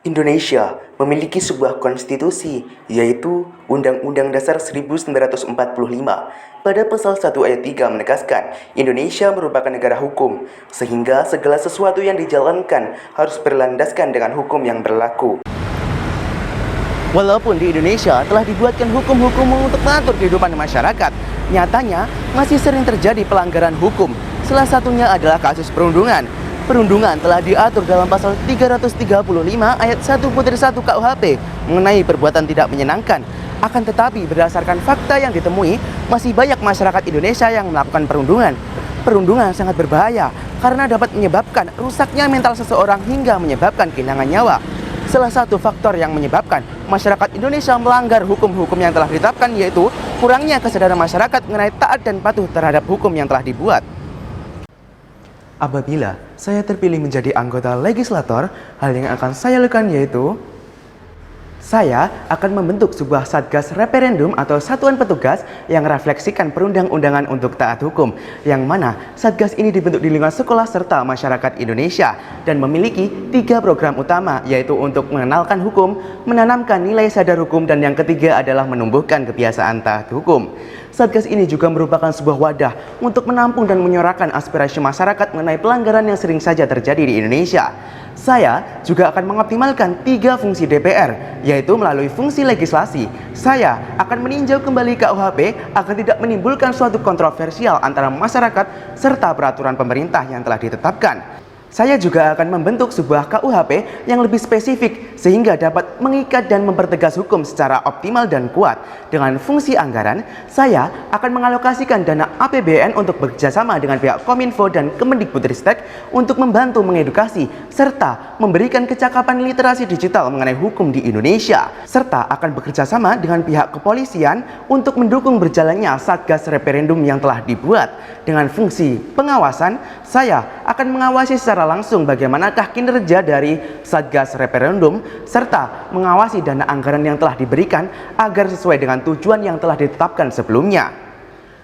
Indonesia memiliki sebuah konstitusi, yaitu Undang-Undang Dasar 1945. Pada pasal 1 ayat 3 menegaskan, Indonesia merupakan negara hukum, sehingga segala sesuatu yang dijalankan harus berlandaskan dengan hukum yang berlaku. Walaupun di Indonesia telah dibuatkan hukum-hukum untuk mengatur kehidupan masyarakat, nyatanya masih sering terjadi pelanggaran hukum. Salah satunya adalah kasus perundungan. Perundungan telah diatur dalam pasal 335 ayat 1-1 KUHP mengenai perbuatan tidak menyenangkan. Akan tetapi berdasarkan fakta yang ditemui, masih banyak masyarakat Indonesia yang melakukan perundungan. Perundungan sangat berbahaya karena dapat menyebabkan rusaknya mental seseorang hingga menyebabkan kehilangan nyawa. Salah satu faktor yang menyebabkan masyarakat Indonesia melanggar hukum-hukum yang telah ditetapkan yaitu kurangnya kesadaran masyarakat mengenai taat dan patuh terhadap hukum yang telah dibuat. Apabila saya terpilih menjadi anggota legislator, hal yang akan saya lakukan yaitu saya akan membentuk sebuah satgas referendum atau satuan petugas yang refleksikan perundang-undangan untuk taat hukum, yang mana satgas ini dibentuk di lingkungan sekolah serta masyarakat Indonesia dan memiliki 3 program utama, yaitu untuk mengenalkan hukum, menanamkan nilai sadar hukum, dan yang ketiga adalah menumbuhkan kebiasaan taat hukum. Satgas ini juga merupakan sebuah wadah untuk menampung dan menyuarakan aspirasi masyarakat mengenai pelanggaran yang sering saja terjadi di Indonesia. Saya juga akan mengoptimalkan 3 fungsi DPR, yaitu melalui fungsi legislasi. Saya akan meninjau kembali KUHP agar tidak menimbulkan suatu kontroversial antara masyarakat serta peraturan pemerintah yang telah ditetapkan. Saya juga akan membentuk sebuah KUHP yang lebih spesifik sehingga dapat mengikat dan mempertegas hukum secara optimal dan kuat. Dengan fungsi anggaran, saya akan mengalokasikan dana APBN untuk bekerjasama dengan pihak Kominfo dan Kemendikbudristek untuk membantu mengedukasi serta memberikan kecakapan literasi digital mengenai hukum di Indonesia. Serta akan bekerjasama dengan pihak kepolisian untuk mendukung berjalannya satgas referendum yang telah dibuat. Dengan fungsi pengawasan, saya akan mengawasi secara langsung bagaimanakah kinerja dari Satgas Referendum serta mengawasi dana anggaran yang telah diberikan agar sesuai dengan tujuan yang telah ditetapkan sebelumnya.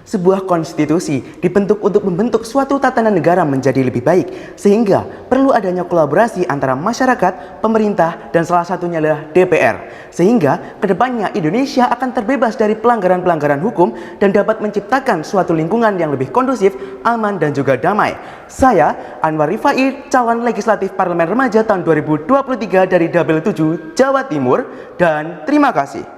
Sebuah konstitusi dibentuk untuk membentuk suatu tatanan negara menjadi lebih baik, sehingga perlu adanya kolaborasi antara masyarakat, pemerintah, dan salah satunya adalah DPR. Sehingga kedepannya Indonesia akan terbebas dari pelanggaran-pelanggaran hukum dan dapat menciptakan suatu lingkungan yang lebih kondusif, aman, dan juga damai. Saya, Anwar Rifai, calon legislatif Parlemen Remaja tahun 2023 dari Dapil 7, Jawa Timur, dan terima kasih.